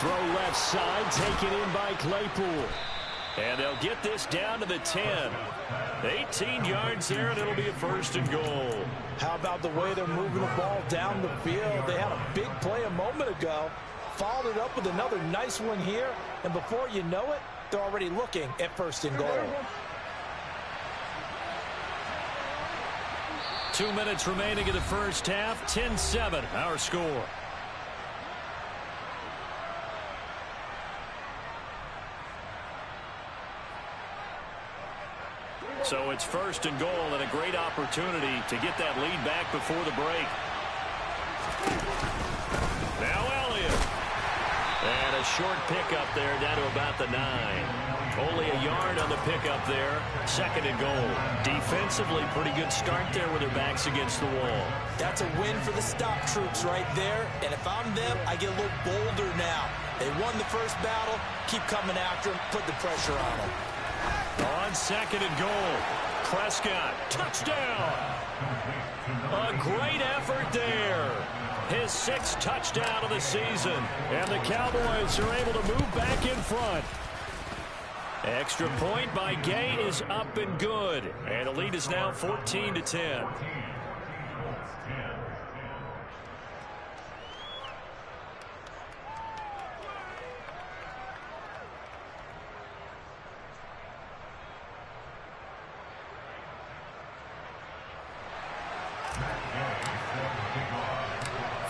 Throw left side, taken in by Claypool. And they'll get this down to the 10. 18 yards there, and it'll be a 1st and goal. How about the way they're moving the ball down the field? They had a big play a moment ago, followed it up with another nice one here, and before you know it, they're already looking at 1st and goal. 2 minutes remaining in the first half. 10-7, our score. So it's 1st and goal, and a great opportunity to get that lead back before the break. Now Elliott. And a short pickup there down to about the 9. Only a yard on the pickup there. 2nd and goal. Defensively, pretty good start there with their backs against the wall. That's a win for the stop troops right there. And if I'm them, I get a little bolder now. They won the first battle. Keep coming after them. Put the pressure on them. On 2nd and goal. Prescott. Touchdown. A great effort there. His 6th touchdown of the season. And the Cowboys are able to move back in front. Extra point by Gay is up and good. And the lead is now 14-10.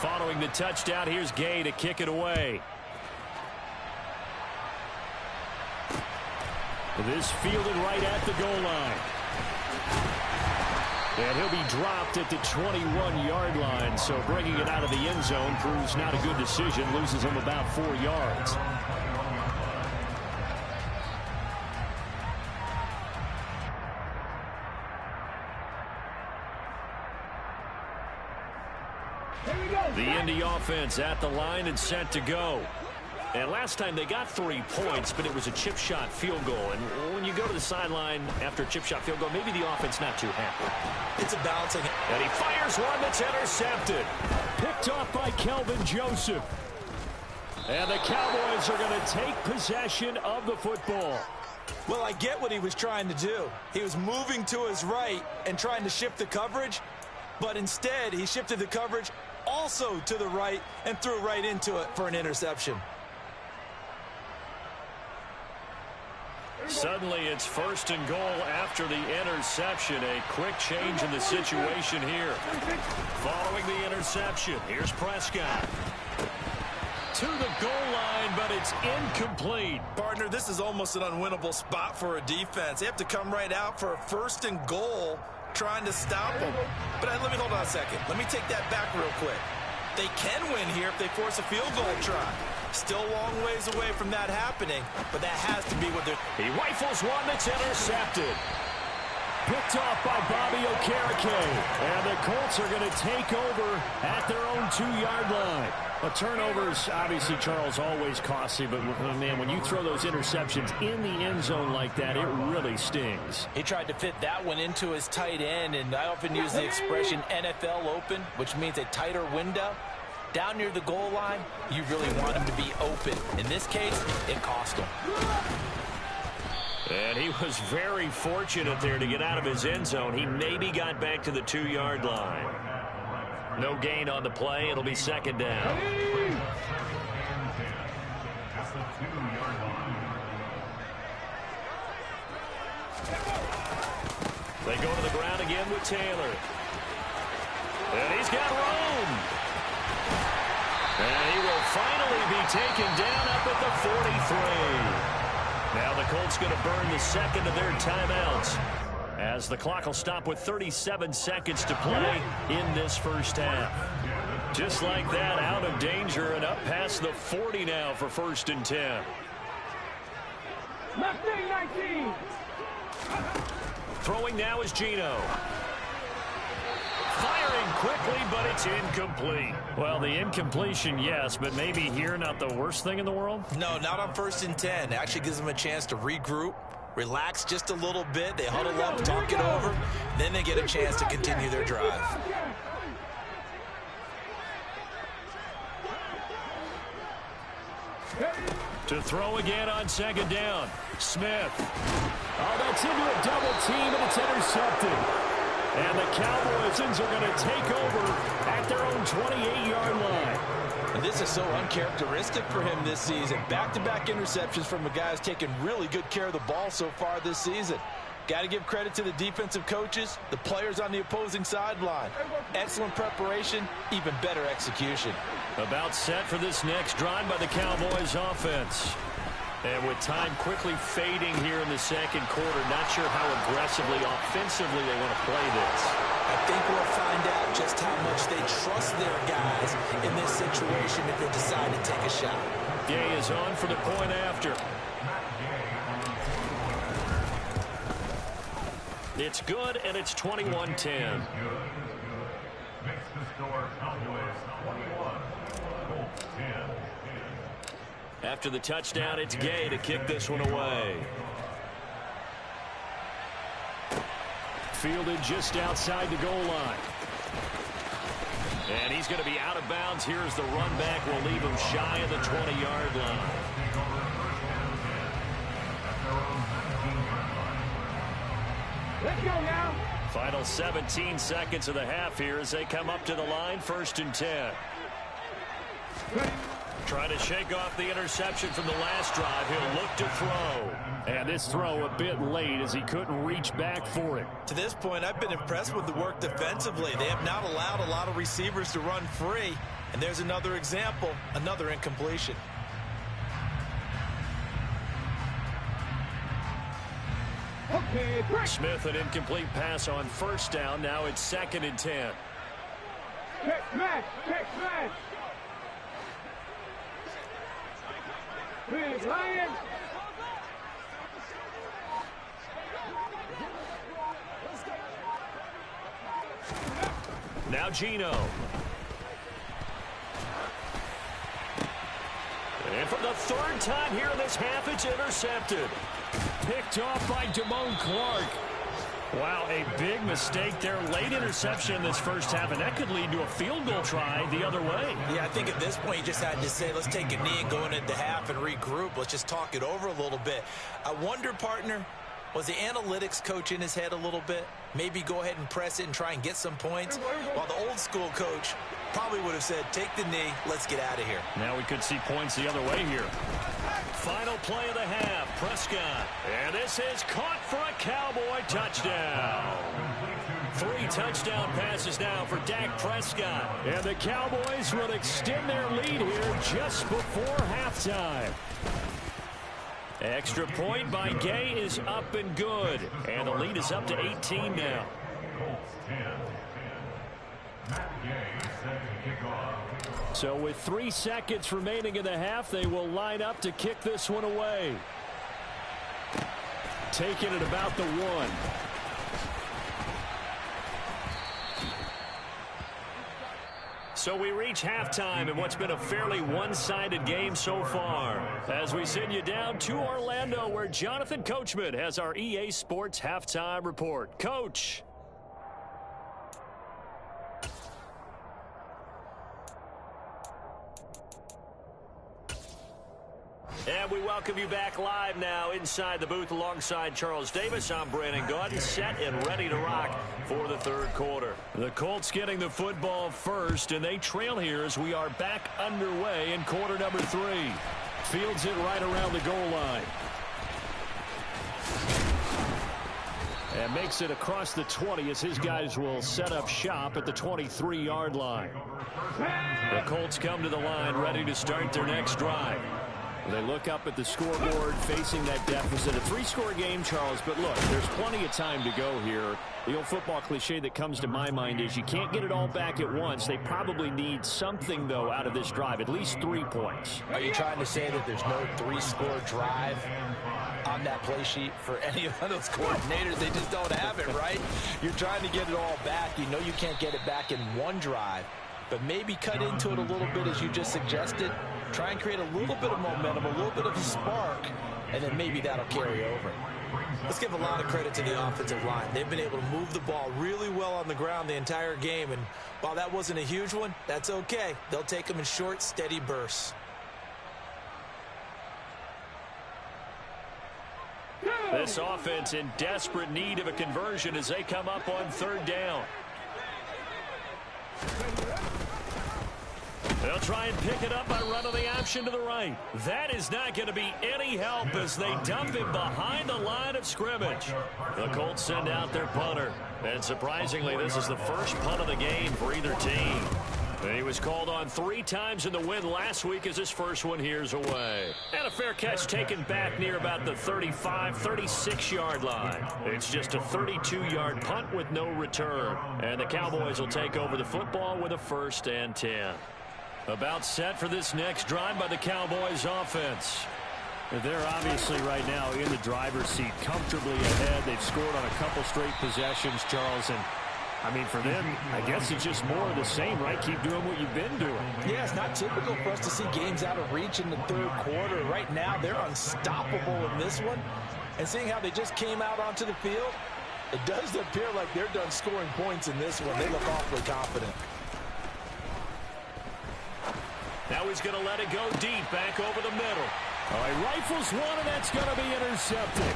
Following the touchdown, here's Gay to kick it away. This fielded right at the goal line. And he'll be dropped at the 21-yard line, so bringing it out of the end zone proves not a good decision. Loses him about 4 yards. The Indy offense at the line and set to go. And last time they got 3 points, but it was a chip shot field goal. And when you go to the sideline after a chip shot field goal, maybe the offense not too happy. It's a balancing. And he fires one that's intercepted. Picked off by Kelvin Joseph. And the Cowboys are going to take possession of the football. Well, I get what he was trying to do. He was moving to his right and trying to shift the coverage, but instead he shifted the coverage also to the right and threw right into it for an interception. Suddenly it's 1st and goal after the interception. A quick change in the situation here. Following the interception, here's Prescott. To the goal line, but it's incomplete. Partner, this is almost an unwinnable spot for a defense. They have to come right out for a 1st and goal, trying to stop them. But let me hold on a second. Let me take that back real quick. They can win here if they force a field goal try. Still a long ways away from that happening, but that has to be what they're... He rifles one that's intercepted. Picked off by Bobby Okereke. And the Colts are going to take over at their own 2-yard line. A turnover's obviously, Charles, always costly, but man, when you throw those interceptions in the end zone like that, it really stings. He tried to fit that one into his tight end, and I often use the expression NFL open, which means a tighter window. Down near the goal line, you really want him to be open. In this case, it cost him. And he was very fortunate there to get out of his end zone. He maybe got back to the 2-yard line. No gain on the play. It'll be 2nd down. They go to the ground again with Taylor. And he's got room. And he will finally be taken down up at the 43. Now the Colts going to burn the 2nd of their timeouts, as the clock will stop with 37 seconds to play in this first half. Just like that, out of danger and up past the 40 now for 1st and 10. Left wing 19. Throwing now is Geno. Firing quickly, but it's incomplete. Well, the incompletion, yes, but maybe here not the worst thing in the world? No, not on 1st and 10. It actually gives them a chance to regroup, relax just a little bit. They huddle up, talk it over. Then they get a chance to continue their drive. To throw again on second down. Smith. Oh, that's into a double team, and it's intercepted. And the Cowboys are going to take over at their own 28-yard line. And this is so uncharacteristic for him this season. Back-to-back interceptions from a guy who's taken really good care of the ball so far this season. Got to give credit to the defensive coaches, the players on the opposing sideline. Excellent preparation, even better execution. About set for this next drive by the Cowboys offense. And with time quickly fading here in the second quarter, not sure how aggressively, offensively they want to play this. I think we'll find out just how much they trust their guys in this situation if they decide to take a shot. Gay is on for the point after. It's good, and it's 21-10. After the touchdown, it's Gay to kick this one away. Fielded just outside the goal line. And he's going to be out of bounds. Here's the run back. We'll leave him shy of the 20-yard line. Let's go now. Final 17 seconds of the half here as they come up to the line. 1st and 10. Trying to shake off the interception from the last drive. He'll look to throw. And this throw a bit late as he couldn't reach back for it. To this point, I've been impressed with the work defensively. They have not allowed a lot of receivers to run free. And there's another example, another incompletion. Okay, Smith, an incomplete pass on 1st down. Now it's 2nd and 10. check smash, check smash. Big Lion. Now Gino. And for the 3rd time here in this half, it's intercepted. Picked off by Damone Clark. Wow, a big mistake there. Late interception in this first half, and that could lead to a field goal try the other way. Yeah, I think at this point you just had to say, let's take a knee and go into half and regroup. Let's just talk it over a little bit. I wonder, partner, was the analytics coach in his head a little bit? Maybe go ahead and press it and try and get some points? While the old school coach probably would have said, take the knee, let's get out of here. Now we could see points the other way here. Final play of the half, Prescott. And this is caught for a Cowboy touchdown. 3 touchdown passes now for Dak Prescott. And the Cowboys will extend their lead here just before halftime. Extra point by Gay is up and good. And the lead is up to 18 now. So with 3 seconds remaining in the half, they will line up to kick this one away. Taking it about the 1. So we reach halftime in what's been a fairly one-sided game so far. As we send you down to Orlando, where Jonathan Coachman has our EA Sports Halftime Report. Coach. And we welcome you back live now inside the booth alongside Charles Davis. I'm Brandon Gaudin, set and ready to rock for the 3rd quarter. The Colts getting the football first, and they trail here as we are back underway in quarter number 3. Fields it right around the goal line. And makes it across the 20 as his guys will set up shop at the 23-yard line. The Colts come to the line ready to start their next drive. They look up at the scoreboard facing that deficit. A 3-score game, Charles, but look, there's plenty of time to go here. The old football cliche that comes to my mind is you can't get it all back at once. They probably need something, though, out of this drive, at least 3 points. Are you trying to say that there's no 3-score drive on that play sheet for any of those coordinators? They just don't have it, right? You're trying to get it all back. You know you can't get it back in one drive, but maybe cut into it a little bit as you just suggested. Try and create a little bit of momentum, a little bit of a spark, and then maybe that'll carry over. Let's give a lot of credit to the offensive line. They've been able to move the ball really well on the ground the entire game, and while that wasn't a huge one, that's okay. They'll take them in short, steady bursts. This offense in desperate need of a conversion as they come up on third down. They'll try and pick it up by running the option to the right. That is not going to be any help as they dump him behind the line of scrimmage. The Colts send out their punter. And surprisingly, this is the first punt of the game for either team. And he was called on 3 times in the win last week as his first one here's away. And a fair catch taken back near about the 35, 36-yard line. It's just a 32-yard punt with no return. And the Cowboys will take over the football with a 1st and 10. About set for this next drive by the Cowboys offense. They're obviously right now in the driver's seat, comfortably ahead. They've scored on a couple straight possessions, Charles, and I mean, for them, I guess it's just more of the same, right? Keep doing what you've been doing. Yeah, it's not typical for us to see games out of reach in the third quarter. Right now, they're unstoppable in this one. And seeing how they just came out onto the field, it does appear like they're done scoring points in this one. They look awfully confident. Now he's going to let it go deep, back over the middle. All right, rifles one, and that's going to be intercepted.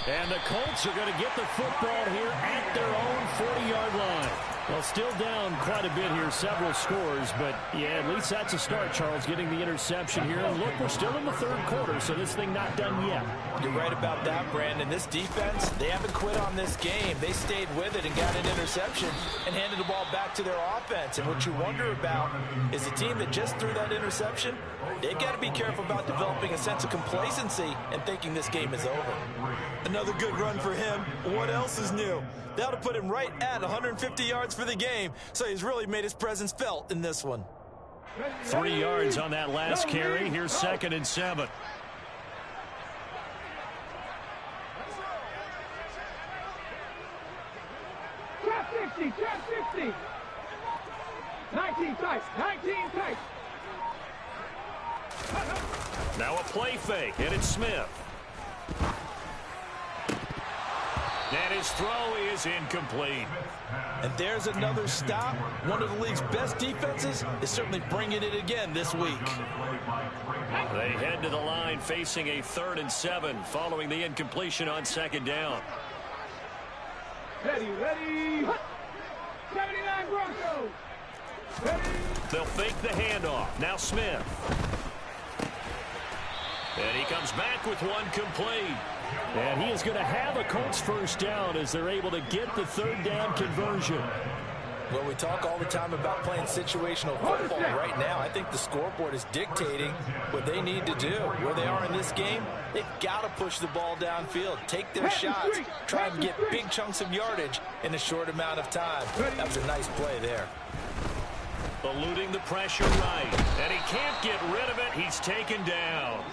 And the Colts are going to get the football here at their own 40-yard line. Well, still down quite a bit here, several scores, but yeah, at least that's a start, Charles, getting the interception here. And look, we're still in the third quarter, so this thing not done yet. You're right about that, Brandon. This defense, they haven't quit on this game. They stayed with it and got an interception and handed the ball back to their offense. And what you wonder about is a team that just threw that interception, they've got to be careful about developing a sense of complacency and thinking this game is over. Another good run for him. What else is new? That'll put him right at 150 yards for the game, so he's really made his presence felt in this one. 3 yards on that last carry. Here's 2nd and 7. Trap 60, trap 60. 19 tight, 19 tight. Now a play fake, and it's Smith. And his throw is incomplete. And there's another stop. One of the league's best defenses is certainly bringing it again this week. They head to the line facing a 3rd and 7 following the incompletion on 2nd down. Ready, ready. 79 Broncos. Ready. They'll fake the handoff. Now Smith. And he comes back with one complete. And he is going to have a Colts 1st down as they're able to get the 3rd down conversion. Well, we talk all the time about playing situational football. Right now, I think the scoreboard is dictating what they need to do. Where they are in this game, they've got to push the ball downfield, take their shots, try and get big chunks of yardage in a short amount of time. That was a nice play there. Eluding the pressure right. And he can't get rid of it. He's taken down.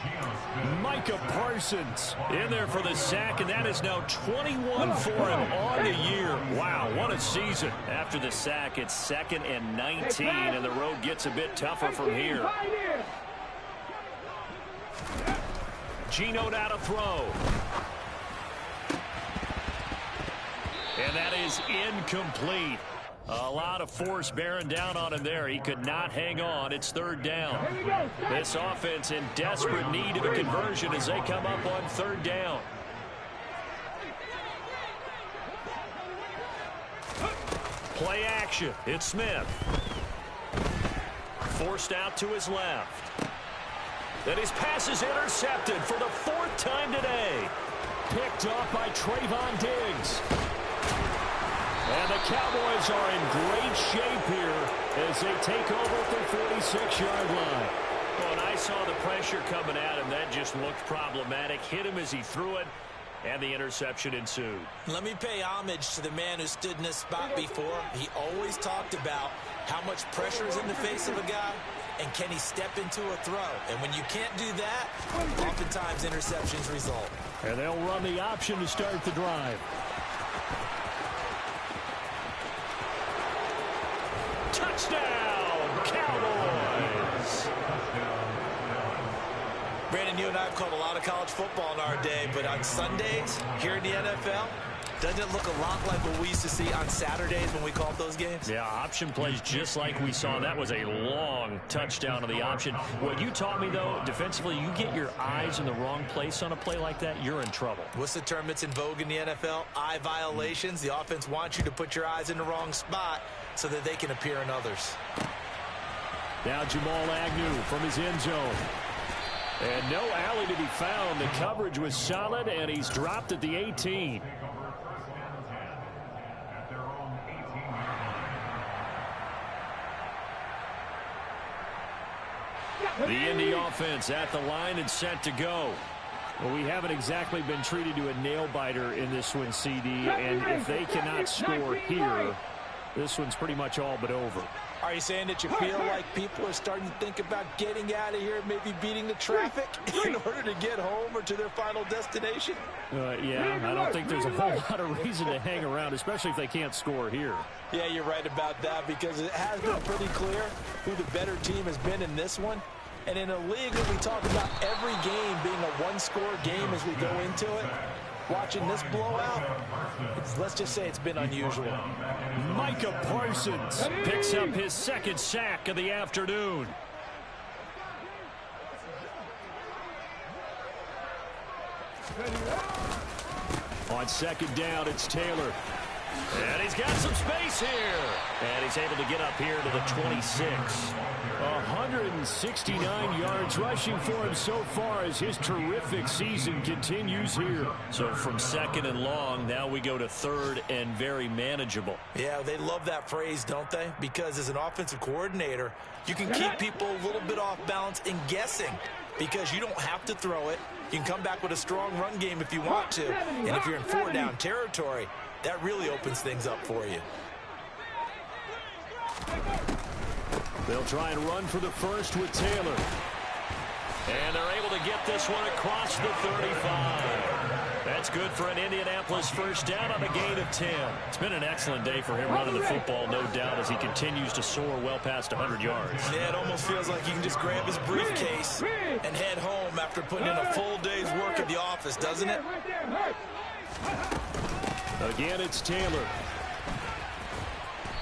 Micah Parsons in there for the sack, and that is now 21 for him on the year. Wow, what a season. After the sack, it's 2nd and 19, and the road gets a bit tougher from here. Geno now to throw. And that is incomplete. A lot of force bearing down on him there. He could not hang on. It's 3rd down. This offense in desperate need of a conversion as they come up on 3rd down. Play action. It's Smith. Forced out to his left. And his pass is intercepted for the 4th time today. picked off by Trayvon Diggs. And the Cowboys are in great shape here as they take over at their 46-yard line. Well, and I saw the pressure coming at him. That just looked problematic. Hit him as he threw it, and the interception ensued. Let me pay homage to the man who stood in this spot before. He always talked about how much pressure is in the face of a guy, and can he step into a throw. And when you can't do that, oftentimes interceptions result. And they'll run the option to start the drive. Touchdown, Cowboys! Brandon, you and I have called a lot of college football in our day, but on Sundays here in the NFL, Doesn't it look a lot like what we used to see on Saturdays when we called those games? Yeah, option plays just like we saw. That was a long touchdown on the option. What you taught me, though, defensively, you get your eyes in the wrong place on a play like that, you're in trouble. What's the term that's in vogue in the NFL? Eye violations. The offense wants you to put your eyes in the wrong spot so that they can appear in others. Now Jamal Agnew from his end zone. And no alley to be found. The coverage was solid, and he's dropped at the 18. The Indy offense at the line and set to go. Well, we haven't exactly been treated to a nail-biter in this one, CD, and if they cannot score here, this one's pretty much all but over. Are you saying that you feel like people are starting to think about getting out of here, maybe beating the traffic in order to get home or to their final destination? Yeah, I don't think there's a whole lot of reason to hang around, especially if they can't score here. Yeah, you're right about that, because it has been pretty clear who the better team has been in this one. And in a league that we talk about every game being a one-score game as we go into it, watching this blowout, let's just say it's been unusual. Micah Parsons picks up his second sack of the afternoon. On second down, it's Taylor. And he's got some space here. And he's able to get up here to the 26. 169 yards rushing for him so far as his terrific season continues here. So from second and long, now we go to third and very manageable. Yeah, they love that phrase, don't they? Because as an offensive coordinator, you can keep people a little bit off balance and guessing, because you don't have to throw it. You can come back with a strong run game if you want to. And if you're in four-down territory, that really opens things up for you. They'll try and run for the first with Taylor. And they're able to get this one across the 35. That's good for an Indianapolis first down on a gain of 10. It's been an excellent day for him running the football, no doubt, as he continues to soar well past 100 yards. Yeah, it almost feels like you can just grab his briefcase and head home after putting in a full day's work at the office, doesn't it? Again, it's Taylor.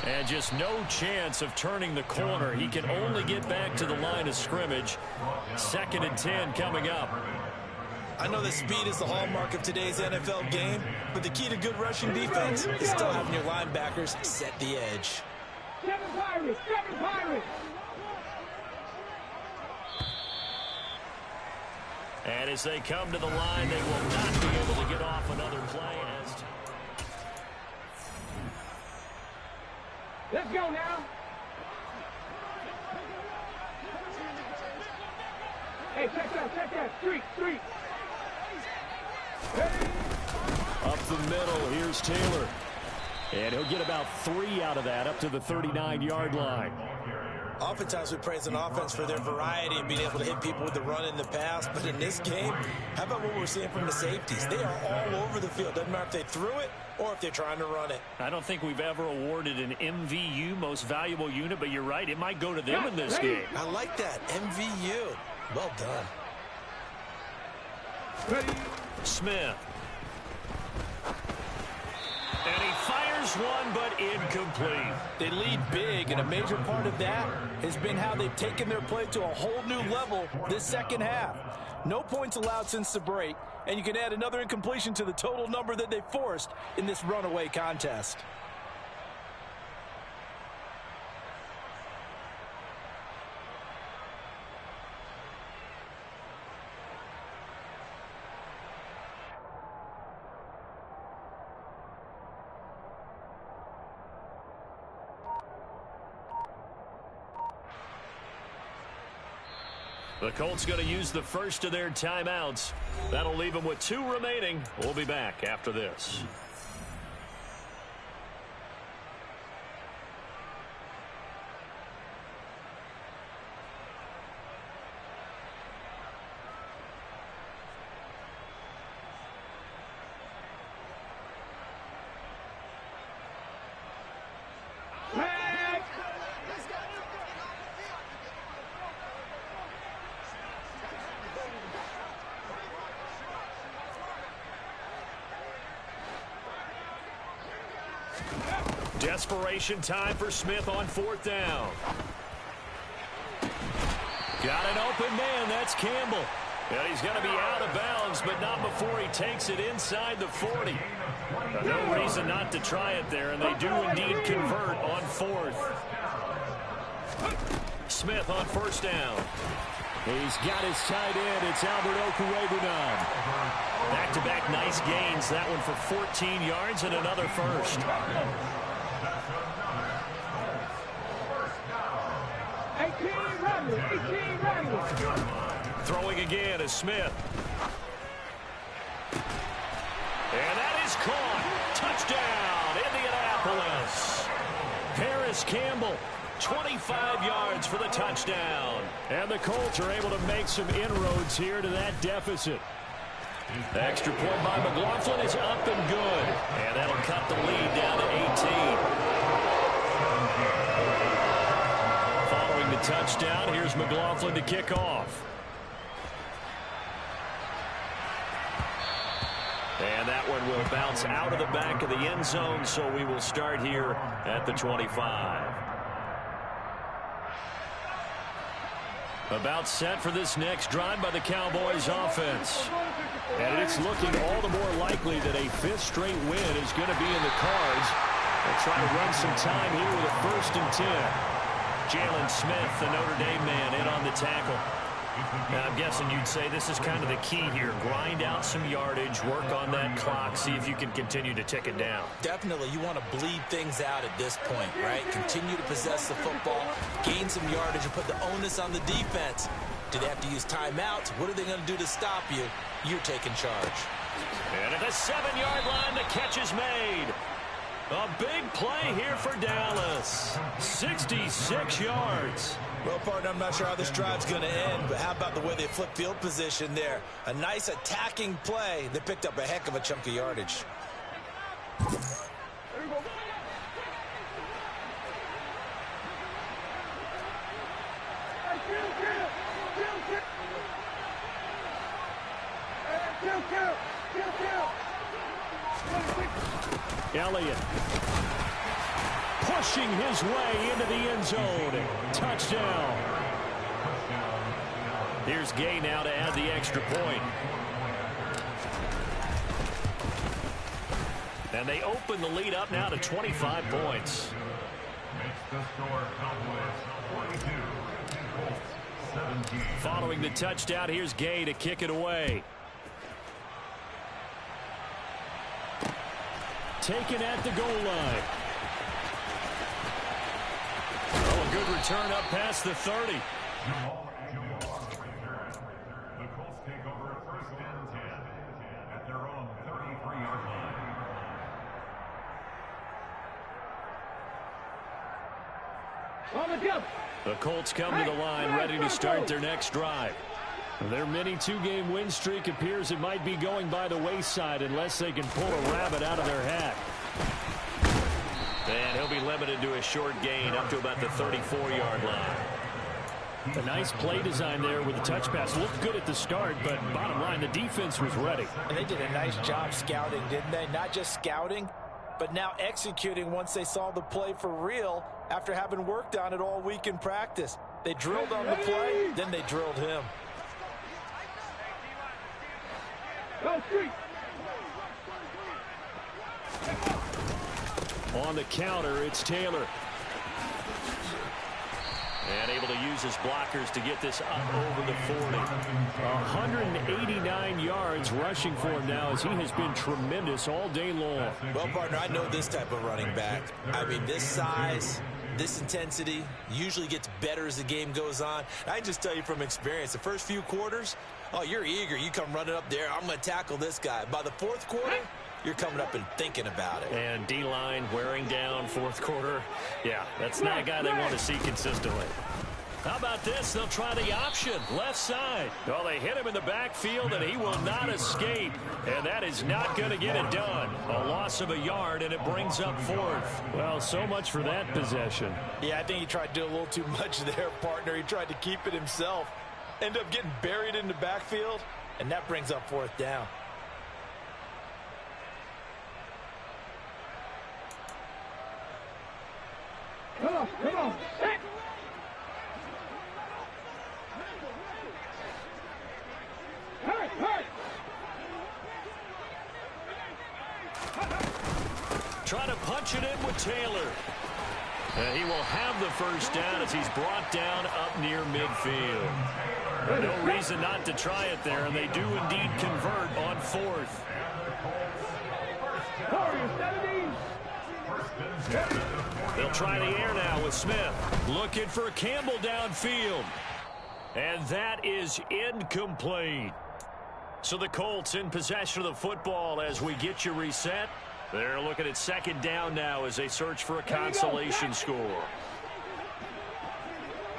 And just no chance of turning the corner. He can only get back to the line of scrimmage. 2nd and 10 coming up. I know that speed is the hallmark of today's NFL game, but the key to good rushing defense is still having your linebackers set the edge. Seven Pirates! And as they come to the line, they will not be able to get off another play. Let's go now. Hey, check that. Street. Hey. Up the middle, here's Taylor. And he'll get about 3 out of that, up to the 39-yard line. Oftentimes we praise an offense for their variety and being able to hit people with the run and the pass. But in this game, how about what we're seeing from the safeties? They are all over the field. Doesn't matter if they threw it or if they're trying to run it. I don't think we've ever awarded an MVU, most valuable unit, but you're right, it might go to them in this game. I like that. MVU. Well done. Ready. Smith. And he fires one, but incomplete. They lead big, and a major part of that has been how they've taken their play to a whole new level this second half. No points allowed since the break, and you can add another incompletion to the total number that they forced in this runaway contest. The Colts going to use the first of their timeouts. That'll leave them with 2 remaining. We'll be back after this. Desperation time for Smith on 4th down. Got an open man. That's Campbell. And he's going to be out of bounds, but not before he takes it inside the 40. No reason not to try it there, and they do indeed convert on 4th. Smith on 1st down. He's got his tight end. It's Albert Okwuegbunam. Back-to-back nice gains. That one for 14 yards and another first. 18 runners. Throwing again is Smith. And that is caught. Touchdown, Indianapolis. Paris Campbell, 25 yards for the touchdown. And the Colts are able to make some inroads here to that deficit. Extra point by McLaughlin is up and good. And that'll cut the lead down to 18. Following the touchdown, here's McLaughlin to kick off. And that one will bounce out of the back of the end zone, so we will start here at the 25. About set for this next drive by the Cowboys offense. And it's looking all the more likely that a 5th straight win is going to be in the cards. They'll try to run some time here with a 1st and 10. Jalen Smith, the Notre Dame man, in on the tackle. Now, I'm guessing you'd say this is kind of the key here. Grind out some yardage, work on that clock, see if you can continue to tick it down. Definitely, you want to bleed things out at this point, right? Continue to possess the football, gain some yardage, and put the onus on the defense. Do they have to use timeouts? What are they going to do to stop you? You're taking charge. And at the 7-yard line, the catch is made. A big play here for Dallas. 66 yards. Well, partner, I'm not sure how this drive's going to end, but how about the way they flip field position there? A nice attacking play that picked up a heck of a chunk of yardage. Elliott pushing his way into the end zone. Touchdown. Here's Gay now to add the extra point. And they open the lead up now to 25 points. Following the touchdown, here's Gay to kick it away. Taken at the goal line. Oh, a good return up past the 30. The Colts take over 1st and 10 at their own 33-yard line. On the jump. The Colts come to the line ready to start their next drive. Their mini 2-game win streak appears it might be going by the wayside unless they can pull a rabbit out of their hat. And he'll be limited to a short gain up to about the 34-yard line. A nice play design there with the touch pass. Looked good at the start, but bottom line, the defense was ready. And they did a nice job scouting, didn't they? Not just scouting, but now executing once they saw the play for real after having worked on it all week in practice. They drilled on the play, then they drilled him. Go street. On the counter, it's Taylor. And able to use his blockers to get this up over the 40. 189 yards rushing for him now as he has been tremendous all day long. Well, partner, I know this type of running back. I mean, this size, this intensity usually gets better as the game goes on. I can just tell you from experience, the first few quarters, oh, you're eager. You come running up there. I'm going to tackle this guy. By the 4th quarter, you're coming up and thinking about it. And D-line wearing down 4th quarter. Yeah, that's not a guy they want to see consistently. How about this? They'll try the option, left side. Well, they hit him in the backfield, and he will not escape. And that is not going to get it done. A loss of a yard, and it brings up 4th. Well, so much for that possession. Yeah, I think he tried to do a little too much there, partner. He tried to keep it himself. Ended up getting buried in the backfield, and that brings up 4th down. ball. Set. Hurry, hurry. Trying to punch it in with Taylor. He will have the first down as he's brought down up near midfield. No reason not to try it there, and they do indeed convert on fourth. They'll try the air now with Smith. Looking for Campbell downfield. And that is incomplete. So the Colts in possession of the football as we get you reset. They're looking at second down now as they search for a consolation score.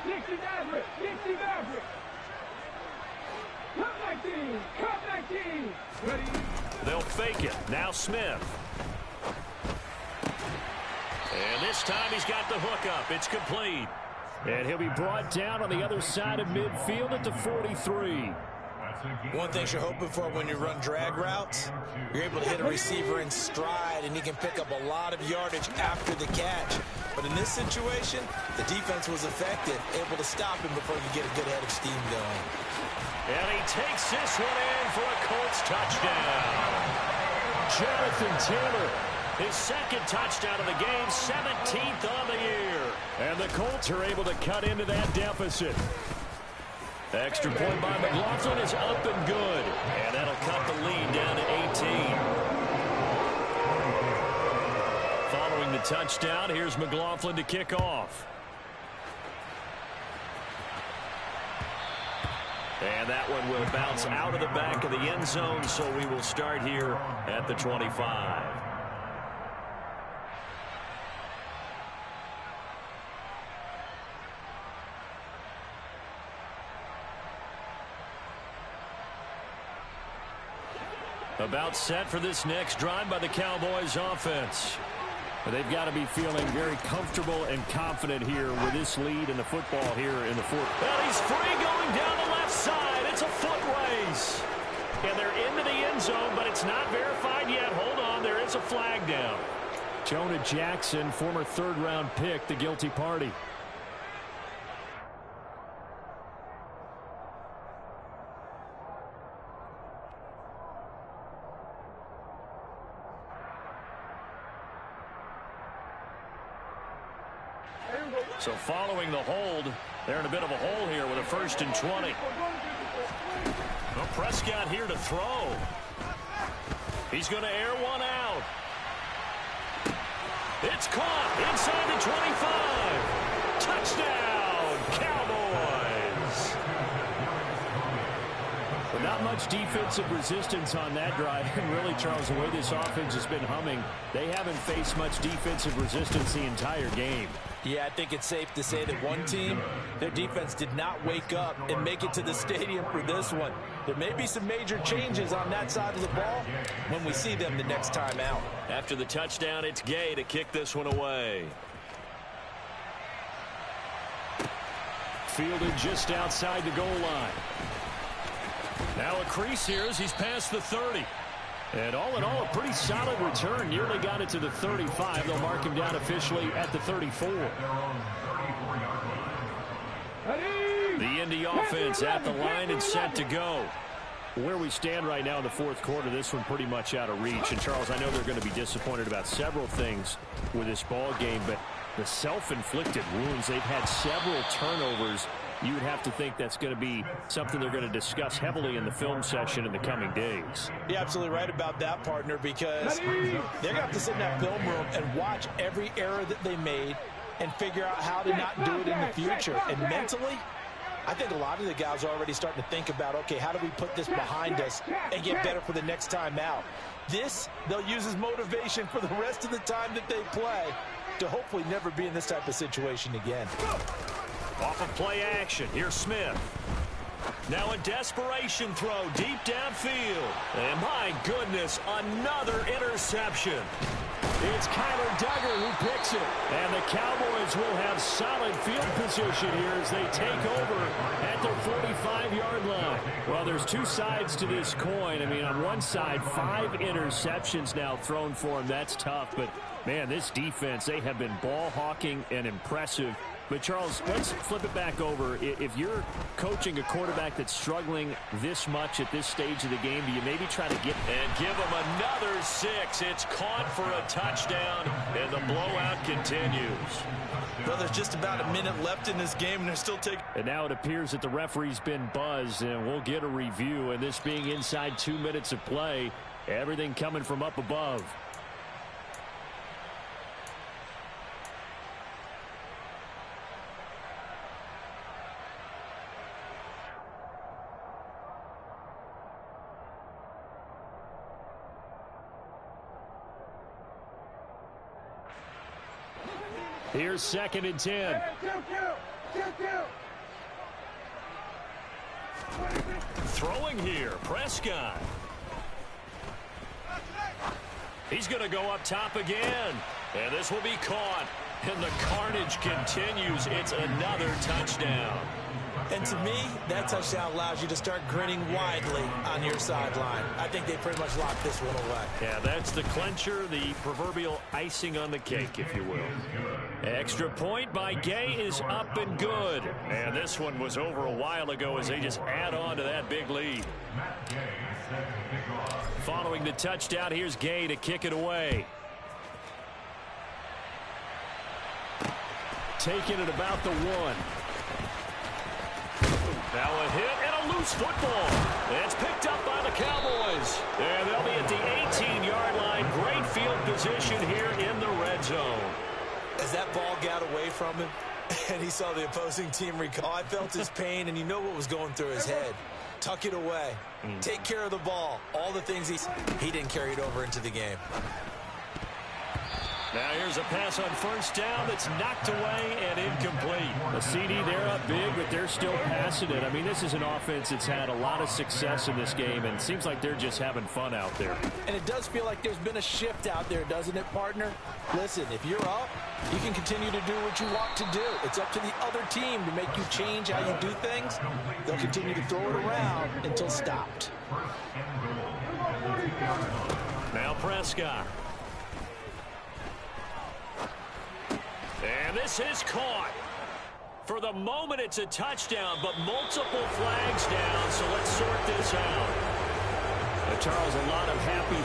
60 Maverick, 60 Maverick. Cut 19, cut 19. Ready? They'll fake it. Now Smith. And this time he's got the hook up. It's complete. And he'll be brought down on the other side of midfield at the 43. One thing you're hoping for when you run drag routes, you're able to hit a receiver in stride, and he can pick up a lot of yardage after the catch. But in this situation, the defense was effective, able to stop him before you get a good head of steam going. And he takes this one in for a Colts touchdown. Jonathan Taylor, his second touchdown of the game, 17th on the year. And the Colts are able to cut into that deficit. Extra point by McLaughlin is up and good. And that'll cut the lead down to 18. Following the touchdown, here's McLaughlin to kick off. And that one will bounce out of the back of the end zone, so we will start here at the 25. About set for this next drive by the Cowboys offense. They've got to be feeling very comfortable and confident here with this lead in the football here in the fourth. Well, he's free going down the left side. It's a foot race. And they're into the end zone, but it's not verified yet. Hold on, there is a flag down. Jonah Jackson, former third-round pick, the guilty party. So following the hold, they're in a bit of a hole here with a 1st and 20. Well, Prescott here to throw. He's going to air one out. It's caught inside the 25. Touchdown, Cowboys. But not much defensive resistance on that drive. And really, Charles, the way this offense has been humming, they haven't faced much defensive resistance the entire game. Yeah, I think it's safe to say that one team, their defense did not wake up and make it to the stadium for this one. There may be some major changes on that side of the ball when we see them the next time out. After the touchdown, it's Gay to kick this one away. Fielded just outside the goal line. Now a crease here as he's past the 30. And all in all, a pretty solid return. Nearly got it to the 35. They'll mark him down officially at the 34. The Indy offense at the line and set to go. Where we stand right now in the fourth quarter, this one pretty much out of reach. And, Charles, I know they're going to be disappointed about several things with this ball game, but the self-inflicted wounds, they've had several turnovers. You would have to think that's going to be something they're going to discuss heavily in the film session in the coming days. You're absolutely right about that, partner, because they're going to have to sit in that film room and watch every error that they made and figure out how to not do it in the future. And mentally, I think a lot of the guys are already starting to think about, okay, how do we put this behind us and get better for the next time out? This, they'll use as motivation for the rest of the time that they play to hopefully never be in this type of situation again. Off of play action, here's Smith. Now a desperation throw deep downfield. And my goodness, another interception. It's Kyler Duggar who picks it. And the Cowboys will have solid field position here as they take over at their 45-yard line. Well, there's two sides to this coin. I mean, on one side, 5 interceptions now thrown for them. That's tough. But, man, this defense, they have been ball hawking and impressive But, Charles, let's flip it back over. If you're coaching a quarterback that's struggling this much at this stage of the game, do you maybe try to get... And give him another 6. It's caught for a touchdown, and the blowout continues. Well, there's just about a minute left in this game, and they're still taking... And now it appears that the referee's been buzzed, and we'll get a review. And this being inside 2 minutes of play, everything coming from up above. Here's 2nd and 10. Throwing here, Prescott. He's going to go up top again. And this will be caught. And the carnage continues. It's another touchdown. And to me, that touchdown allows you to start grinning widely on your sideline. I think they pretty much locked this one away. Yeah, that's the clincher, the proverbial icing on the cake, if you will. Extra point by Gay is up and good. And this one was over a while ago as they just add on to that big lead. Following the touchdown, here's Gay to kick it away. Taking it about the 1. Now a hit and a loose football. It's picked up by the Cowboys. And they'll be at the 18-yard line. Great field position here in the red zone. As that ball got away from him and he saw the opposing team recover, I felt his pain, and you know what was going through his head. Tuck it away. Take care of the ball. All the things he didn't carry it over into the game. Now here's a pass on first down that's knocked away and incomplete. A CD, they're up big, but they're still passing it. I mean, this is an offense that's had a lot of success in this game, and it seems like they're just having fun out there. And it does feel like there's been a shift out there, doesn't it, partner? Listen, if you're up, you can continue to do what you want to do. It's up to the other team to make you change how you do things. They'll continue to throw it around until stopped. Now Prescott. And this is caught. For the moment, it's a touchdown, but multiple flags down, so let's sort this out. Charles, a lot of happy